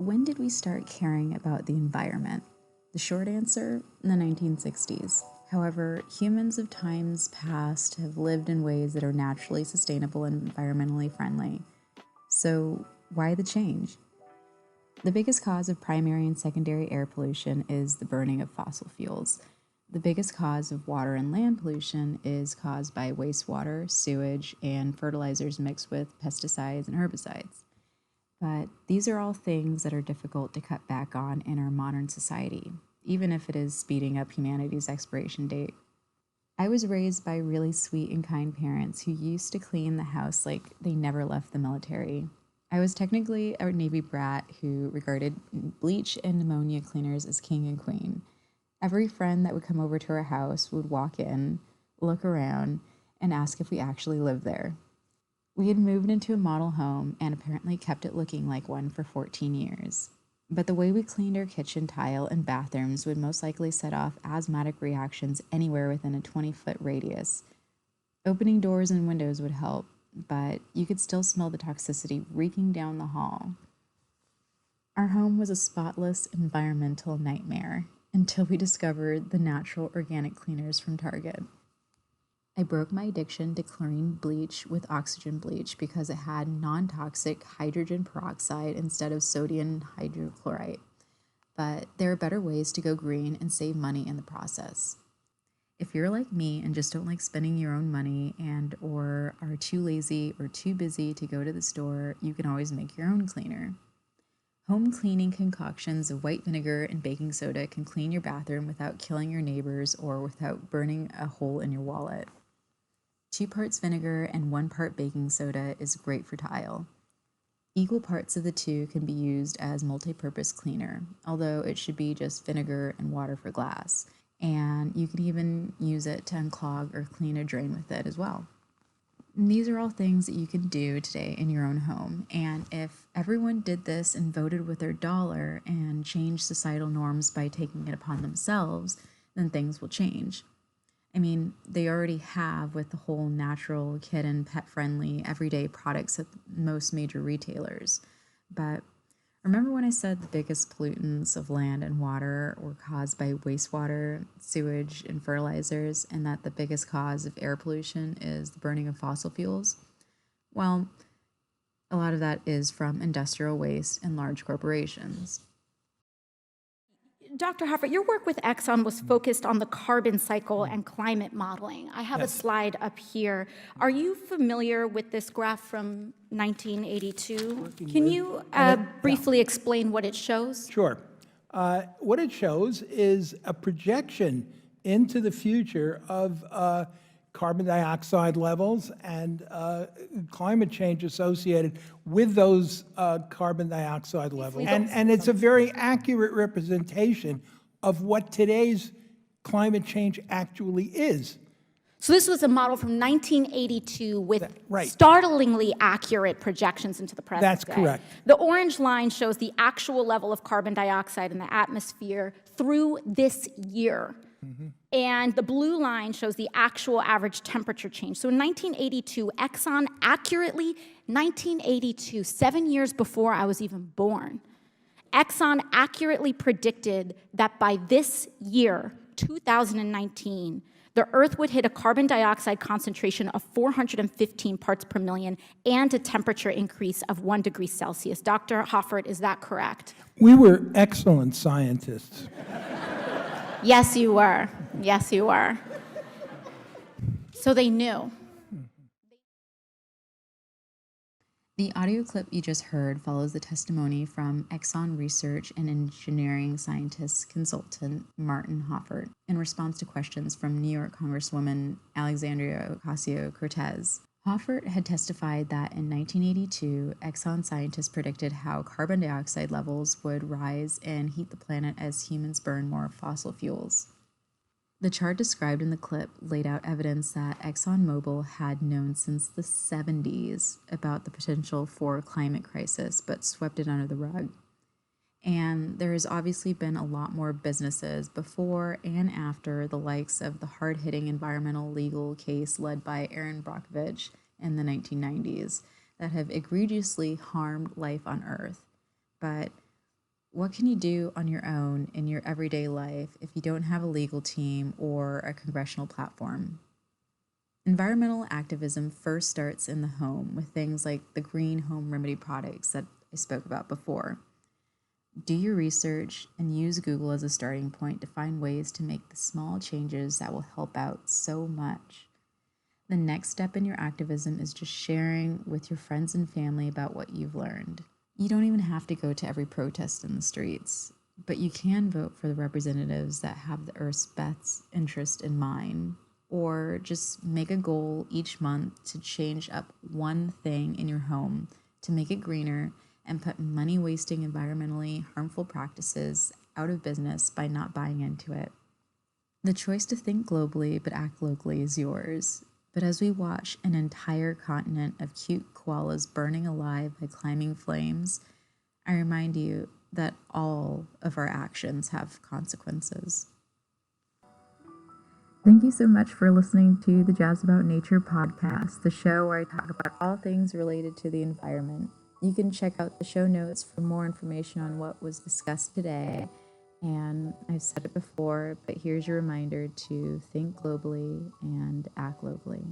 When did we start caring about the environment? The short answer, in the 1960s. However, humans of times past have lived in ways that are naturally sustainable and environmentally friendly. So, why the change? The biggest cause of primary and secondary air pollution is the burning of fossil fuels. The biggest cause of water and land pollution is caused by wastewater, sewage, and fertilizers mixed with pesticides and herbicides. But these are all things that are difficult to cut back on in our modern society, even if it is speeding up humanity's expiration date. I was raised by really sweet and kind parents who used to clean the house like they never left the military. I was technically a Navy brat who regarded bleach and pneumonia cleaners as king and queen. Every friend that would come over to our house would walk in, look around, and ask if we actually lived there. We had moved into a model home and apparently kept it looking like one for 14 years. But the way we cleaned our kitchen tile and bathrooms would most likely set off asthmatic reactions anywhere within a 20-foot radius. Opening doors and windows would help, but you could still smell the toxicity reeking down the hall. Our home was a spotless environmental nightmare until we discovered the natural organic cleaners from Target. I broke my addiction to chlorine bleach with oxygen bleach because it had non-toxic hydrogen peroxide instead of sodium hydrochloride. But there are better ways to go green and save money in the process. If you're like me and just don't like spending your own money and or are too lazy or too busy to go to the store, you can always make your own cleaner. Home cleaning concoctions of white vinegar and baking soda can clean your bathroom without killing your neighbors or without burning a hole in your wallet. 2 parts vinegar and 1 part baking soda is great for tile. Equal parts of the two can be used as multi-purpose cleaner, although it should be just vinegar and water for glass. And you can even use it to unclog or clean a drain with it as well. And these are all things that you can do today in your own home. And if everyone did this and voted with their dollar and changed societal norms by taking it upon themselves, then things will change. I mean, they already have with the whole natural, kid and pet-friendly, everyday products at most major retailers. But remember when I said the biggest pollutants of land and water were caused by wastewater, sewage, and fertilizers, and that the biggest cause of air pollution is the burning of fossil fuels? Well, a lot of that is from industrial waste and large corporations. Dr. Hoffert, your work with Exxon was focused on the carbon cycle and climate modeling. I have a slide up here. Are you familiar with this graph from 1982? Can you briefly explain what it shows? Sure. What it shows is a projection into the future of carbon dioxide levels and climate change associated with those carbon dioxide levels. And it's a very accurate representation of what today's climate change actually is. So this was a model from 1982 with startlingly accurate projections into the present That's day. correct. The orange line shows the actual level of carbon dioxide in the atmosphere through this year. And the blue line shows the actual average temperature change. So in 1982, Exxon accurately, 1982, 7 years before I was even born, Exxon accurately predicted that by this year, 2019, the Earth would hit a carbon dioxide concentration of 415 parts per million and a temperature increase of 1 degree Celsius. Dr. Hoffert, is that correct? We were excellent scientists. Yes, you were. Yes, you were. So they knew. The audio clip you just heard follows the testimony from Exxon research and engineering scientist consultant Martin Hoffert in response to questions from New York Congresswoman Alexandria Ocasio-Cortez. Hoffert had testified that in 1982, Exxon scientists predicted how carbon dioxide levels would rise and heat the planet as humans burn more fossil fuels. The chart described in the clip laid out evidence that ExxonMobil had known since the 70s about the potential for a climate crisis, but swept it under the rug. And there has obviously been a lot more businesses before and after the likes of the hard-hitting environmental legal case led by Aaron Brockovich in the 1990s that have egregiously harmed life on Earth. But What can you do on your own in your everyday life if you don't have a legal team or a congressional platform? Environmental activism first starts in the home with things like the green home remedy products that I spoke about before. Do your research and use Google as a starting point to find ways to make the small changes that will help out so much. The next step in your activism is just sharing with your friends and family about what you've learned. You don't even have to go to every protest in the streets, but you can vote for the representatives that have the Earth's best interest in mind, or just make a goal each month to change up one thing in your home to make it greener and put money-wasting, environmentally harmful practices out of business by not buying into it. The choice to think globally but act locally is yours. But as we watch an entire continent of cute koalas burning alive by climbing flames, I remind you that all of our actions have consequences. Thank you so much for listening to the Jazz About Nature podcast, the show where I talk about all things related to the environment. You can check out the show notes for more information on what was discussed today. And I've said it before, but here's your reminder to think globally and act locally.